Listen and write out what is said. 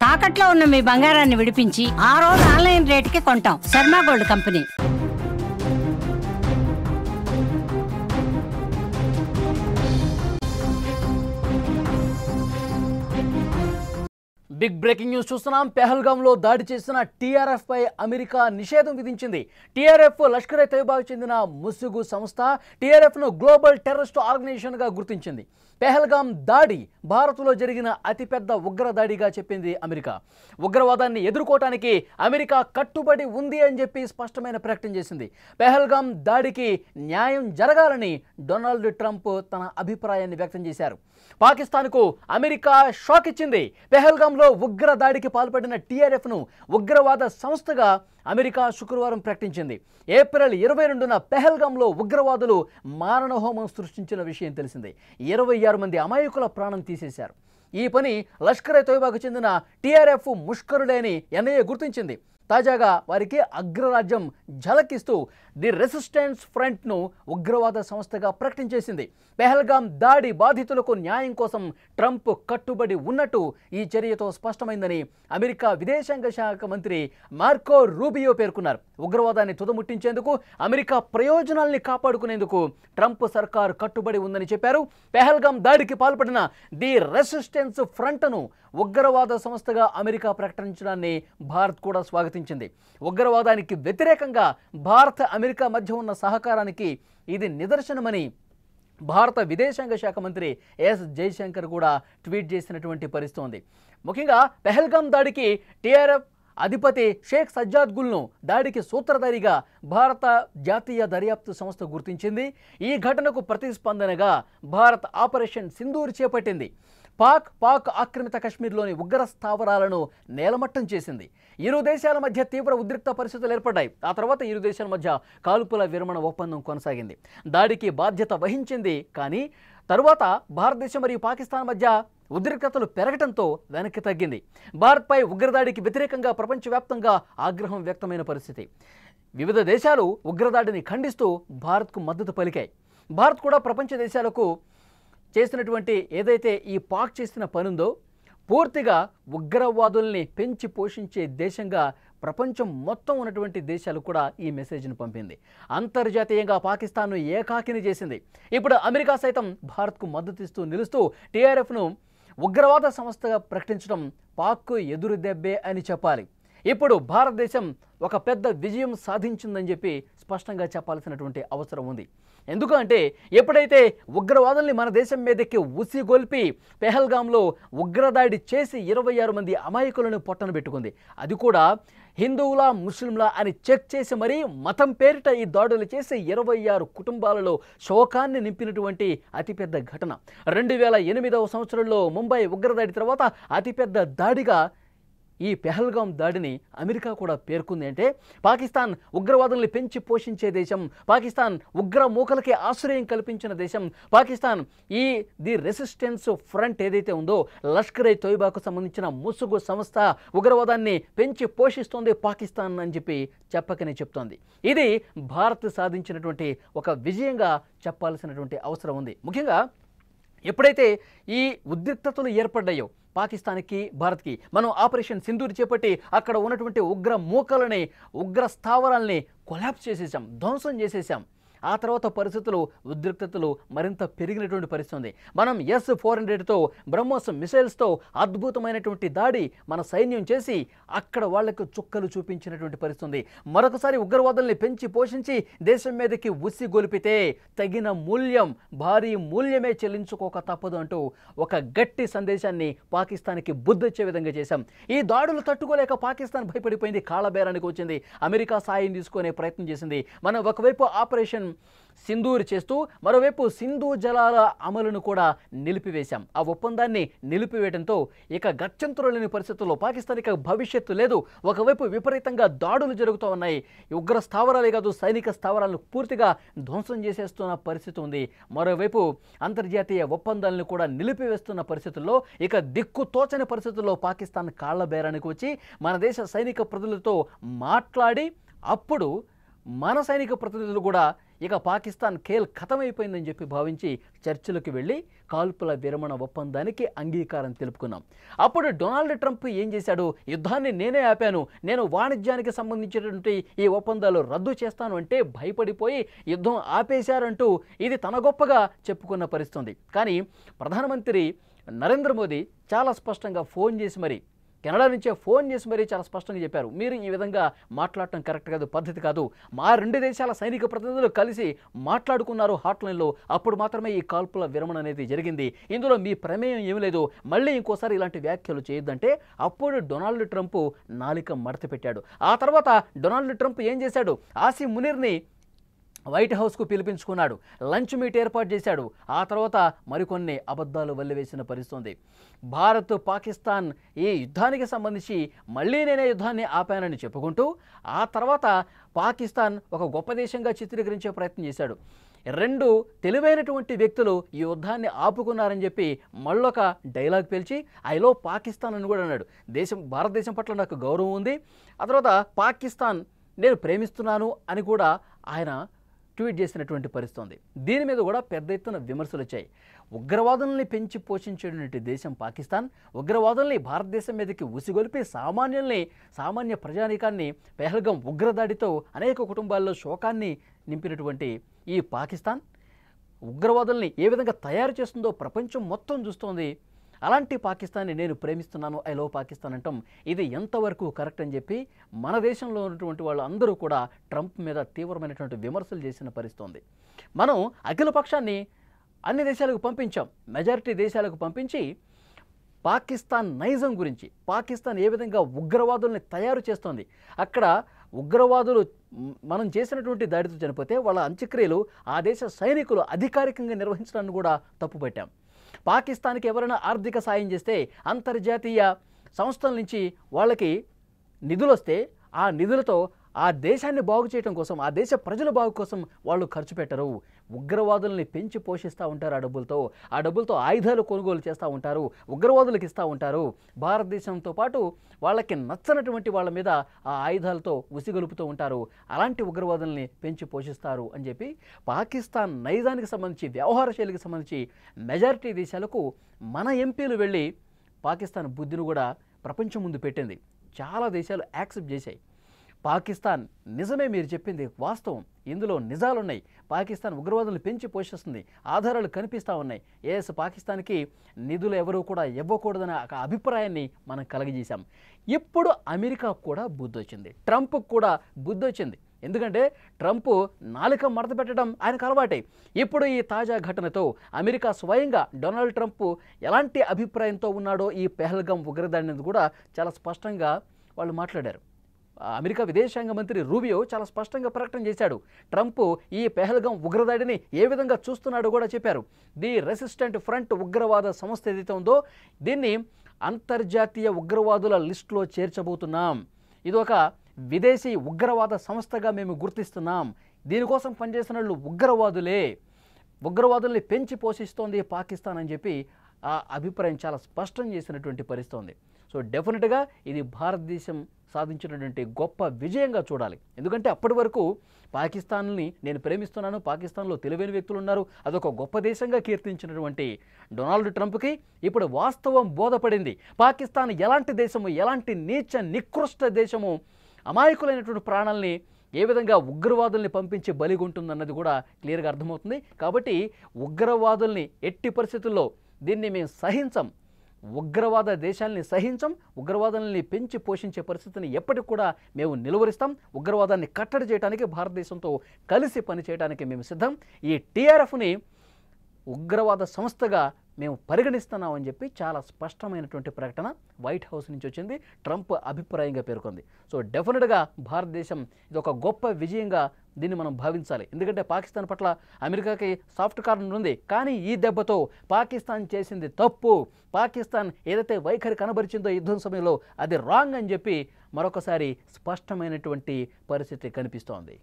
తాకట్లో ఉన్న మీ బంగారాన్ని విడిపించి ఆ రోజు ఆన్లైన్ రేటుకి కొంటాం. Sharma gold company. Big breaking news చూస్తున్నాం. పెహల్గాంలో దాడి చేసిన టీఆర్ఎఫ్ పై అమెరికా నిషేధం విధించింది. టీఆర్ఎఫ్ లష్కర్ ఏ తోయిబాకు చెందిన ముసుగు సంస్థ టీఆర్ఎఫ్ను గ్లోబల్ టెర్రరిస్ట్ ఆర్గనైజేషన్గా గుర్తించింది. పెహల్గాం దాడి భారత్లో జరిగిన అతిపెద్ద ఉగ్ర దాడిగా చెప్పింది అమెరికా. ఉగ్రవాదాన్ని ఎదుర్కోవటానికి అమెరికా కట్టుబడి ఉంది అని చెప్పి స్పష్టమైన ప్రకటన చేసింది. పెహల్గాం దాడికి న్యాయం జరగాలని డొనాల్డ్ ట్రంప్ తన అభిప్రాయాన్ని వ్యక్తం చేశారు. పాకిస్తాన్కు అమెరికా షాక్ ఇచ్చింది. పెహల్గాంలో ఉగ్ర దాడికి పాల్పడిన టీఆర్ఎఫ్ను ఉగ్రవాద సంస్థగా అమెరికా శుక్రవారం ప్రకటించింది. ఏప్రిల్ 22న పెహల్గాంలో ఉగ్రవాదులు మారణహోమం సృష్టించిన విషయం తెలిసిందే. 26 మంది అమాయకుల ప్రాణం తీసేశారు. ఈ పని లష్కర్ ఏ తోయిబాకు చెందిన టీఆర్ఎఫ్ ముష్కరులేని ఎన్ఐఏ గుర్తించింది. తాజాగా వారికి అగ్రరాజ్యం ఝలకిస్తూ ది రెసిస్టెన్స్ ఫ్రంట్ను ఉగ్రవాద సంస్థగా ప్రకటించేసింది. పెహల్గాం దాడి బాధితులకు న్యాయం కోసం ట్రంప్ కట్టుబడి ఉన్నట్టు ఈ చర్యతో స్పష్టమైందని అమెరికా విదేశాంగ శాఖ మంత్రి మార్కో రూబియో పేర్కొన్నారు. ఉగ్రవాదాన్ని తుదముట్టించేందుకు అమెరికా ప్రయోజనాల్ని కాపాడుకునేందుకు ట్రంప్ సర్కారు కట్టుబడి ఉందని చెప్పారు. పెహల్గాం దాడికి పాల్పడిన ది రెసిస్టెన్స్ ఫ్రంట్ను ఉగ్రవాద సంస్థగా అమెరికా ప్రకటించడాన్ని భారత్ కూడా స్వాగతించింది. ఉగ్రవాదానికి వ్యతిరేకంగా భారత్ అమెరికా మధ్య ఉన్న సహకారానికి ఇది నిదర్శనమని భారత విదేశాంగ శాఖ మంత్రి ఎస్ జైశంకర్ కూడా ట్వీట్ చేసినటువంటి పరిస్థితి ఉంది. ముఖ్యంగా పెహల్గాం దాడికి టీఆర్ఎఫ్ అధిపతి షేక్ సజ్జాద్ గుల్ను దాడికి సూత్రధారిగా భారత జాతీయ దర్యాప్తు సంస్థ గుర్తించింది. ఈ ఘటనకు ప్రతిస్పందనగా భారత్ ఆపరేషన్ సింధూర్ చేపట్టింది. పాక్ ఆక్రమిత కశ్మీర్లోని ఉగ్ర స్థావరాలను నేలమట్టం చేసింది. ఇరు దేశాల మధ్య తీవ్ర ఉద్రిక్త పరిస్థితులు ఏర్పడ్డాయి. ఆ తర్వాత ఇరు దేశాల మధ్య కాల్పుల విరమణ ఒప్పందం కొనసాగింది. దాడికి బాధ్యత వహించింది. కానీ తరువాత భారతదేశం మరియు పాకిస్తాన్ మధ్య ఉద్రిక్తతలు పెరగడంతో వెనక్కి తగ్గింది. భారత్పై ఉగ్రదాడికి వ్యతిరేకంగా ప్రపంచవ్యాప్తంగా ఆగ్రహం వ్యక్తమైన పరిస్థితి. వివిధ దేశాలు ఉగ్రదాడిని ఖండిస్తూ భారత్కు మద్దతు పలికాయి. భారత్ కూడా ప్రపంచ దేశాలకు చేసినటువంటి ఏదైతే ఈ పాక్ చేసిన పనుందో పూర్తిగా ఉగ్రవాదుల్ని పెంచి పోషించే దేశంగా ప్రపంచం మొత్తం ఉన్నటువంటి దేశాలు కూడా ఈ మెసేజ్ను పంపింది. అంతర్జాతీయంగా పాకిస్తాన్ను ఏకాకిని చేసింది. ఇప్పుడు అమెరికా సైతం భారత్కు మద్దతిస్తూ నిలుస్తూ టీఆర్ఎఫ్ను ఉగ్రవాద సంస్థగా ప్రకటించడం పాక్కు ఎదురు దెబ్బే అని చెప్పాలి. ఇప్పుడు భారతదేశం ఒక పెద్ద విజయం సాధించిందని చెప్పి స్పష్టంగా చెప్పాల్సినటువంటి అవసరం ఉంది. ఎందుకంటే ఎప్పుడైతే ఉగ్రవాదుల్ని మన దేశం మీదకి ఉసిగొల్పి పెహల్గాంలో ఉగ్రదాడి చేసి 26 మంది అమాయకులను పొట్టన పెట్టుకుంది, అది కూడా హిందువులా ముస్లింలా అని చెక్ చేసి మరీ మతం పేరిట ఈ దాడులు చేసి 26 కుటుంబాలలో శోకాన్ని నింపినటువంటి అతిపెద్ద ఘటన. 2008వ సంవత్సరంలో ముంబై ఉగ్రదాడి తర్వాత అతిపెద్ద దాడిగా ఈ పెహల్గాం దాడిని అమెరికా కూడా పేర్కొంది. అంటే పాకిస్తాన్ ఉగ్రవాదుల్ని పెంచి పోషించే దేశం, పాకిస్తాన్ ఉగ్ర మూకలకి ఆశ్రయం కల్పించిన దేశం, పాకిస్తాన్ ఈ ది రెసిస్టెన్స్ ఫ్రంట్ ఏదైతే ఉందో లష్కర్ ఏ తోయిబాకు సంబంధించిన ముసుగు సంస్థ ఉగ్రవాదాన్ని పెంచి పోషిస్తోంది పాకిస్తాన్ అని చెప్పి చెప్పకనే చెప్తోంది. ఇది భారత్ సాధించినటువంటి ఒక విజయంగా చెప్పాల్సినటువంటి అవసరం ఉంది. ముఖ్యంగా ఎప్పుడైతే ఈ ఉద్రిక్తతలు ఏర్పడ్డాయో పాకిస్తాన్కి భారత్కి మనం ఆపరేషన్ సింధూర్ చేపట్టి అక్కడ ఉన్నటువంటి ఉగ్ర మూకలని ఉగ్ర స్థావరాల్ని కొలాప్స్ చేసేసాం, ధ్వంసం చేసేసాం. ఆ తర్వాత పరిస్థితులు ఉద్రిక్తతలు మరింత పెరిగినటువంటి పరిస్థితి ఉంది. మనం S-400తో బ్రహ్మోస్ మిసైల్స్తో అద్భుతమైనటువంటి దాడి మన సైన్యం చేసి అక్కడ వాళ్లకు చుక్కలు చూపించినటువంటి పరిస్థితి ఉంది. మరొకసారి ఉగ్రవాదుల్ని పెంచి పోషించి దేశం మీదకి ఉసి గొలిపితే తగిన మూల్యం, భారీ మూల్యమే చెల్లించుకోక తప్పదు అంటూ ఒక గట్టి సందేశాన్ని పాకిస్తాన్కి బుద్ధిచ్చే విధంగా చేశాం. ఈ దాడులు తట్టుకోలేక పాకిస్తాన్ భయపడిపోయింది, కాళ్ళబేరానికి వచ్చింది, అమెరికా సాయం తీసుకునే ప్రయత్నం చేసింది. మనం ఒకవైపు ఆపరేషన్ సింధూర్ చేస్తూ మరోవైపు సింధు జలాల అమలును కూడా నిలిపివేశాం. ఆ ఒప్పందాన్ని నిలిపివేయడంతో ఇక గత్యంతరం లేని పరిస్థితుల్లో పాకిస్తాన్ ఇక భవిష్యత్తు లేదు. ఒకవైపు విపరీతంగా దాడులు జరుగుతూ ఉన్నాయి. ఉగ్ర స్థావరాలే కాదు సైనిక స్థావరాలను పూర్తిగా ధ్వంసం చేసేస్తున్న పరిస్థితి ఉంది. మరోవైపు అంతర్జాతీయ ఒప్పందాలను కూడా నిలిపివేస్తున్న పరిస్థితుల్లో ఇక దిక్కు తోచని పరిస్థితుల్లో పాకిస్తాన్ కాళ్ల బేరానికి వచ్చి మన దేశ సైనిక ప్రతినిధులతో మాట్లాడి అప్పుడు మన సైనిక ప్రతినిధులు కూడా ఇక పాకిస్తాన్ ఖేల్ ఖతమైపోయిందని చెప్పి భావించి చర్చలకు వెళ్ళి కాల్పుల విరమణ ఒప్పందానికి అంగీకారం తెలుపుకున్నాం. అప్పుడు డొనాల్డ్ ట్రంప్ ఏం చేశాడు? యుద్ధాన్ని నేనే ఆపాను, నేను వాణిజ్యానికి సంబంధించినటువంటి ఈ ఒప్పందాలు రద్దు చేస్తాను అంటే భయపడిపోయి యుద్ధం ఆపేశారంటూ ఇది తన గొప్పగా చెప్పుకున్న పరిస్థితి. కానీ ప్రధానమంత్రి నరేంద్ర మోదీ చాలా స్పష్టంగా కెనడా నుంచే ఫోన్ చేసి మరీ చాలా స్పష్టంగా చెప్పారు, మీరు ఈ విధంగా మాట్లాడటం కరెక్ట్ కాదు, పద్ధతి కాదు. మా 2 దేశాల సైనిక ప్రతినిధులు కలిసి మాట్లాడుకున్నారు హాట్లైన్లో, అప్పుడు మాత్రమే ఈ కాల్పుల విరమణ అనేది జరిగింది. ఇందులో మీ ప్రమేయం ఏమీ లేదు, మళ్ళీ ఇంకోసారి ఇలాంటి వ్యాఖ్యలు చేయొద్దంటే అప్పుడు డొనాల్డ్ ట్రంప్ నాలిక మడత పెట్టాడు. ఆ తర్వాత డొనాల్డ్ ట్రంప్ ఏం చేశాడు? ఆసిమ్ మునీర్ని వైట్ హౌస్కు పిలిపించుకున్నాడు, లంచ్ మీట్ ఏర్పాటు చేశాడు. ఆ తర్వాత మరికొన్ని అబద్ధాలు వల్లివేసిన పరిస్థితి. భారత్ పాకిస్తాన్ ఈ యుద్ధానికి సంబంధించి మళ్ళీ నేనే యుద్ధాన్ని ఆపానని చెప్పుకుంటూ ఆ తర్వాత పాకిస్తాన్ ఒక గొప్ప దేశంగా చిత్రీకరించే ప్రయత్నం చేశాడు. 2 తెలివైనటువంటి వ్యక్తులు ఈ యుద్ధాన్ని ఆపుకున్నారని చెప్పి మళ్ళొక డైలాగ్ పేల్చి ఐ లవ్ పాకిస్తాన్ అని కూడా అన్నాడు. భారతదేశం పట్ల నాకు గౌరవం ఉంది, ఆ తర్వాత పాకిస్తాన్ నేను ప్రేమిస్తున్నాను అని కూడా ఆయన ట్వీట్ చేసినటువంటి పరిస్థితి. దీని మీద కూడా పెద్ద ఎత్తున విమర్శలు వచ్చాయి. ఉగ్రవాదుల్ని పెంచి పోషించేటువంటి దేశం పాకిస్తాన్ ఉగ్రవాదుల్ని భారతదేశం మీదకి ఉసిగొలిపి సామాన్య ప్రజానీకాన్ని పెహల్గాం ఉగ్రదాడితో అనేక కుటుంబాల్లో శోకాన్ని నింపినటువంటి ఈ పాకిస్తాన్ ఉగ్రవాదుల్ని ఏ విధంగా తయారు చేస్తుందో ప్రపంచం మొత్తం చూస్తోంది. అలాంటి పాకిస్తాన్ని నేను ప్రేమిస్తున్నాను, ఐ లవ్ పాకిస్తాన్ అంటాం ఇది ఎంతవరకు కరెక్ట్ అని చెప్పి మన దేశంలో ఉన్నటువంటి వాళ్ళు అందరూ కూడా ట్రంప్ మీద తీవ్రమైనటువంటి విమర్శలు చేసిన పరిస్థితి. మనం అఖిలపక్షాన్ని అన్ని దేశాలకు పంపించాం, మెజారిటీ దేశాలకు పంపించి పాకిస్తాన్ నైజం గురించి, పాకిస్తాన్ ఏ విధంగా ఉగ్రవాదుల్ని తయారు చేస్తోంది, అక్కడ ఉగ్రవాదులు మనం చేసినటువంటి దాడితో చనిపోతే వాళ్ళ అంత్యక్రియలు ఆ దేశ సైనికులు అధికారికంగా నిర్వహించడాన్ని కూడా తప్పుపట్టాం. పాకిస్తాన్కి ఎవరైనా ఆర్థిక సాయం చేస్తే అంతర్జాతీయ సంస్థల నుంచి వాళ్ళకి నిధులు వస్తే ఆ నిధులతో ఆ దేశాన్ని బాగు చేయడం కోసం, ఆ దేశ ప్రజల బాగు కోసం వాళ్ళు ఖర్చు పెట్టరు. ఉగ్రవాదుల్ని పెంచి పోషిస్తూ ఉంటారు. ఆ డబ్బులతో ఆయుధాలు కొనుగోలు చేస్తూ ఉంటారు, ఉగ్రవాదులకు ఇస్తూ ఉంటారు. భారతదేశంతో పాటు వాళ్ళకి నచ్చనటువంటి వాళ్ళ మీద ఆ ఆయుధాలతో ఉసిగొలుపుతూ ఉంటారు. అలాంటి ఉగ్రవాదుల్ని పెంచి పోషిస్తారు అని చెప్పి పాకిస్తాన్ నైజానికి సంబంధించి, వ్యవహార శైలికి సంబంధించి మెజారిటీ దేశాలకు మన ఎంపీలు వెళ్ళి పాకిస్తాన్ బుద్ధిని కూడా ప్రపంచం ముందు పెట్టింది. చాలా దేశాలు యాక్సెప్ట్ చేశాయి. పాకిస్తాన్ నిజమే, మీరు చెప్పింది వాస్తవం, ఇందులో నిజాలున్నాయి, పాకిస్తాన్ ఉగ్రవాదులను పెంచి పోషిస్తుంది, ఆధారాలు కనిపిస్తూ ఉన్నాయి, పాకిస్తాన్కి నిధులు ఎవరూ కూడా ఇవ్వకూడదనే ఒక అభిప్రాయాన్ని మనం కలగజేశాం. ఇప్పుడు అమెరికా కూడా బుద్ధి వచ్చింది, ట్రంప్కి కూడా బుద్ధి వచ్చింది. ఎందుకంటే ట్రంప్ నాలుక మడత పెట్టడం ఆయనకు అలవాటే. ఇప్పుడు ఈ తాజా ఘటనతో అమెరికా స్వయంగా డొనాల్డ్ ట్రంప్ ఎలాంటి అభిప్రాయంతో ఉన్నాడో ఈ పెహల్గాం ఉగ్రదాడిని కూడా చాలా స్పష్టంగా వాళ్ళు మాట్లాడారు. అమెరికా విదేశాంగ మంత్రి రూబియో చాలా స్పష్టంగా ప్రకటన చేశాడు. ట్రంప్ ఈ పెహల్గాం ఉగ్రదాడిని ఏ విధంగా చూస్తున్నాడో కూడా చెప్పారు. ది రెసిస్టెంట్ ఫ్రంట్ ఉగ్రవాద సంస్థ ఏదైతే ఉందో దీన్ని అంతర్జాతీయ ఉగ్రవాదుల లిస్టులో చేర్చబోతున్నాం. ఇది ఒక విదేశీ ఉగ్రవాద సంస్థగా మేము గుర్తిస్తున్నాం. దీనికోసం పనిచేసిన వాళ్ళు ఉగ్రవాదుల్ని పెంచి పోషిస్తోంది పాకిస్తాన్ అని చెప్పి ఆ అభిప్రాయం చాలా స్పష్టం చేసినటువంటి పరిస్థితి. సో డెఫినెట్గా ఇది భారతదేశం సాధించినటువంటి గొప్ప విజయంగా చూడాలి. ఎందుకంటే అప్పటి వరకు పాకిస్తాన్ని నేను ప్రేమిస్తున్నాను, పాకిస్తాన్లో తెలివైన వ్యక్తులు ఉన్నారు, అదొక గొప్ప దేశంగా కీర్తించినటువంటి డొనాల్డ్ ట్రంప్కి ఇప్పుడు వాస్తవం బోధపడింది. పాకిస్తాన్ ఎలాంటి దేశము, ఎలాంటి నీచ నికృష్ట దేశము, అమాయకులైనటువంటి ప్రాణాలని ఏ విధంగా ఉగ్రవాదుల్ని పంపించి బలిగొంటుందన్నది కూడా క్లియర్గా అర్థమవుతుంది. కాబట్టి ఉగ్రవాదుల్ని ఎట్టి పరిస్థితుల్లో దీన్ని మేము సహించం, ఉగ్రవాద దేశాలని సహించం, ఉగ్రవాదాలని పెంచి పోషించే పరిస్థితిని ఎప్పటికి కూడా మేము నిలువరిస్తాం. ఉగ్రవాదాన్ని కట్టడి చేయడానికి భారతదేశంతో కలిసి పనిచేయడానికి మేము సిద్ధం. ఈ టీఆర్ఎఫ్ని ఉగ్రవాద సంస్థగా మేము పరిగణిస్తున్నామని చెప్పి చాలా స్పష్టమైనటువంటి ప్రకటన వైట్ హౌస్ నుంచి వచ్చింది, ట్రంప్ అభిప్రాయంగా పేర్కొంది. సో డెఫినెట్గా భారతదేశం ఇది ఒక గొప్ప విజయంగా దీన్ని మనం భావించాలి. ఎందుకంటే పాకిస్తాన్ పట్ల అమెరికాకి సాఫ్ట్ కార్నర్ ఉంది, కానీ ఈ దెబ్బతో పాకిస్తాన్ చేసింది తప్పు, పాకిస్తాన్ ఏదైతే వైఖరి కనబరిచిందో యుద్ధం సమయంలో అది రాంగ్ అని చెప్పి మరొకసారి స్పష్టమైనటువంటి పరిస్థితి కనిపిస్తోంది.